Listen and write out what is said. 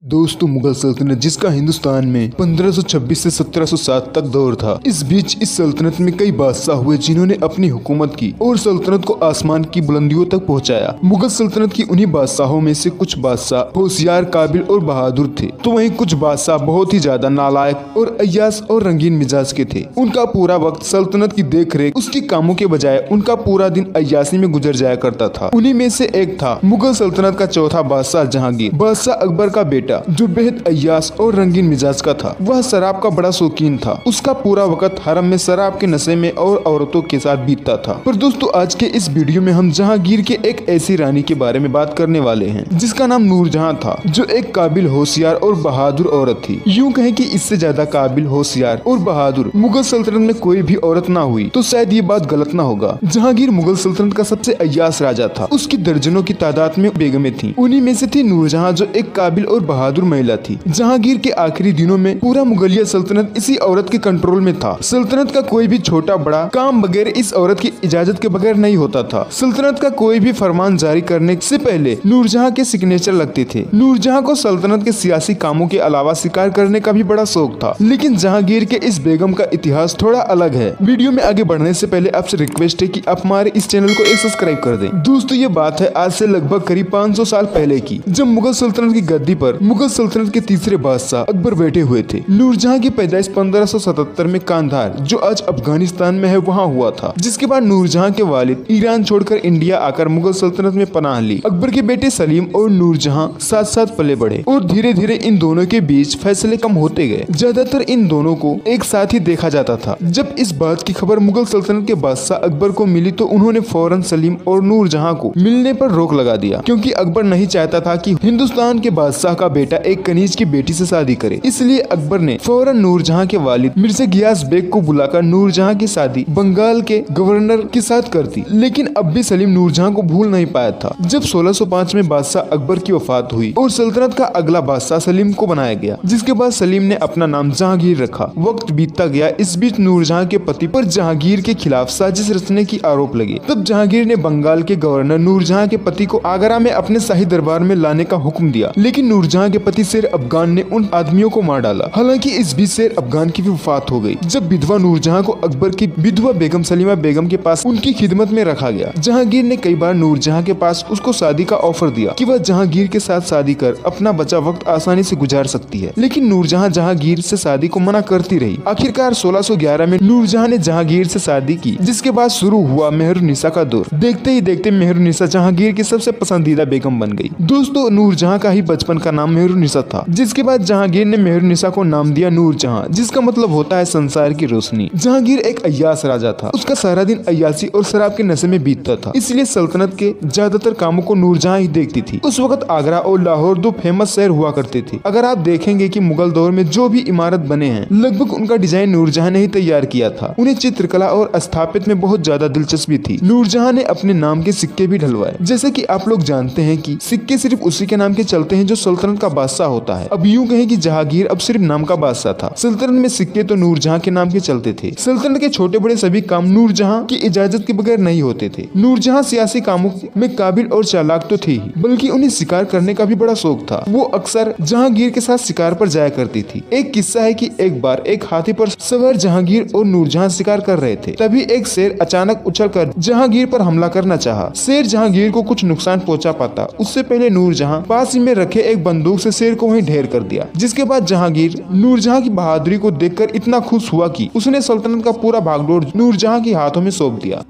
दोस्तों, मुगल सल्तनत जिसका हिंदुस्तान में 1526 से 1707 तक दौर था। इस बीच इस सल्तनत में कई बादशाह हुए जिन्होंने अपनी हुकूमत की और सल्तनत को आसमान की बुलंदियों तक पहुंचाया। मुगल सल्तनत की उन्हीं बादशाहों में से कुछ बादशाह होशियार, काबिल और बहादुर थे, तो वहीं कुछ बादशाह बहुत ही ज्यादा नालायक और अय्यास और रंगीन मिजाज के थे। उनका पूरा वक्त सल्तनत की देख रेख, उसके कामों के बजाय उनका पूरा दिन अय्यासी में गुजर जाया करता था। उन्हीं में से एक था मुगल सल्तनत का चौथा बादशाह जहांगीर, बादशाह अकबर का बेटा, जो बेहद अय्यास और रंगीन मिजाज का था। वह शराब का बड़ा शौकीन था। उसका पूरा वक्त हरम में शराब के नशे में और औरतों के साथ बीतता था। पर दोस्तों, आज के इस वीडियो में हम जहांगीर के एक ऐसी रानी के बारे में बात करने वाले हैं जिसका नाम नूरजहां था, जो एक काबिल, होशियार और बहादुर औरत थी। यूँ कहें कि इससे ज्यादा काबिल, होशियार और बहादुर मुगल सल्तनत में कोई भी औरत ना हुई तो शायद ये बात गलत ना होगा। जहांगीर मुगल सल्तनत का सबसे अय्यास राजा था। उसकी दर्जनों की तादाद में बेगमें थी। उन्हीं में से थी नूरजहां, जो एक काबिल और बहादुर महिला थी। जहांगीर के आखिरी दिनों में पूरा मुगलिया सल्तनत इसी औरत के कंट्रोल में था। सल्तनत का कोई भी छोटा बड़ा काम बगैर इस औरत की इजाजत के बगैर नहीं होता था। सल्तनत का कोई भी फरमान जारी करने से पहले नूरजहां के सिग्नेचर लगते थे। नूरजहां को सल्तनत के सियासी कामों के अलावा शिकार करने का भी बड़ा शौक था। लेकिन जहांगीर के इस बेगम का इतिहास थोड़ा अलग है। वीडियो में आगे बढ़ने से पहले आपसे रिक्वेस्ट है कि आप हमारे इस चैनल को एक सब्सक्राइब कर दें। दोस्तों, ये बात है आज से लगभग करीब 500 साल पहले की, जब मुगल सल्तनत की गद्दी पर मुगल सल्तनत के तीसरे बादशाह अकबर बैठे हुए थे। नूरजहां की पैदाइश 1577 में कांधार, जो आज अफगानिस्तान में है, वहाँ हुआ था। जिसके बाद नूरजहां के वालिद ईरान छोड़कर इंडिया आकर मुगल सल्तनत में पनाह ली। अकबर के बेटे सलीम और नूरजहां साथ साथ पले बढ़े और धीरे धीरे इन दोनों के बीच फैसले कम होते गए। ज्यादातर इन दोनों को एक साथ ही देखा जाता था। जब इस बात की खबर मुगल सल्तनत के बादशाह अकबर को मिली तो उन्होंने फौरन सलीम और नूरजहां को मिलने पर रोक लगा दिया, क्योंकि अकबर नहीं चाहता था कि हिंदुस्तान के बादशाह का बेटा एक कनीज की बेटी से शादी करे। इसलिए अकबर ने फौरन नूरजहां के वालिद मिर्जा गियास बेग को बुलाकर नूरजहां की शादी बंगाल के गवर्नर के साथ कर दी। लेकिन अब भी सलीम नूरजहां को भूल नहीं पाया था। जब 1605 में बादशाह अकबर की वफात हुई और सल्तनत का अगला बादशाह सलीम को बनाया गया, जिसके बाद सलीम ने अपना नाम जहांगीर रखा। वक्त बीतता गया। इस बीच नूरजहां के पति पर जहांगीर के खिलाफ साजिश रचने की आरोप लगे। तब जहांगीर ने बंगाल के गवर्नर नूरजहां के पति को आगरा में अपने शाही दरबार में लाने का हुक्म दिया। लेकिन नूरजहां के पति शेर अफगान ने उन आदमियों को मार डाला। हालांकि इस बीच शेर अफगान की भी वफात हो गई। जब विधवा नूरजहां को अकबर की विधवा बेगम सलीमा बेगम के पास उनकी खिदमत में रखा गया। जहांगीर ने कई बार नूरजहां के पास उसको शादी का ऑफर दिया कि वह जहांगीर के साथ शादी कर अपना बचा वक्त आसानी से गुजार सकती है, लेकिन नूरजहां जहांगीर से शादी को मना करती रही। आखिरकार 1611 में नूरजहां ने जहांगीर से शादी की, जिसके बाद शुरू हुआ मेहरुन्निसा का दौर। देखते ही देखते मेहरुन्निसा जहांगीर की सबसे पसंदीदा बेगम बन गई। दोस्तों, नूरजहां का ही बचपन का नाम मेहरुन्निसा था, जिसके बाद जहांगीर ने मेहरुन्निसा को नाम दिया नूरजहां, जिसका मतलब होता है संसार की रोशनी। जहांगीर एक अय्यास राजा था। उसका सारा दिन अय्यासी और शराब के नशे में बीतता था, इसलिए सल्तनत के ज्यादातर कामों को नूरजहां ही देखती थी। उस वक्त आगरा और लाहौर दो फेमस शहर हुआ करते थे। अगर आप देखेंगे कि मुगल दौर में जो भी इमारत बने हैं, लगभग उनका डिजाइन नूरजहां ने ही तैयार किया था। उन्हें चित्रकला और स्थापत्य में बहुत ज्यादा दिलचस्पी थी। नूरजहां ने अपने नाम के सिक्के भी ढलवाए। जैसे कि आप लोग जानते हैं कि सिक्के सिर्फ उसी के नाम के चलते हैं जो सल्तनत का बादशाह होता है। अब यूँ कहें कि जहांगीर अब सिर्फ नाम का बादशाह था। सल्तनत में सिक्के तो नूरजहां के नाम के चलते थे। सल्तनत के छोटे बड़े सभी काम नूरजहां की इजाजत के बगैर नहीं होते थे। नूरजहां सियासी कामों में काबिल और चालाक तो थी ही, बल्कि उन्हें शिकार करने का भी बड़ा शौक था। वो अक्सर जहांगीर के साथ शिकार पर जाया करती थी। एक किस्सा है कि एक बार एक हाथी पर सवार जहांगीर और नूरजहां शिकार कर रहे थे। तभी एक शेर अचानक उछलकर जहांगीर पर हमला करना चाहा। शेर जहांगीर को कुछ नुकसान पहुंचा पाता उससे पहले नूरजहां पास ही में रखे एक बंदूक से शेर को वहीं ढेर कर दिया। जिसके बाद जहांगीर नूरजहां की बहादुरी को देखकर इतना खुश हुआ कि उसने सल्तनत का पूरा भागदौड़ नूरजहां के हाथों में सौंप दिया।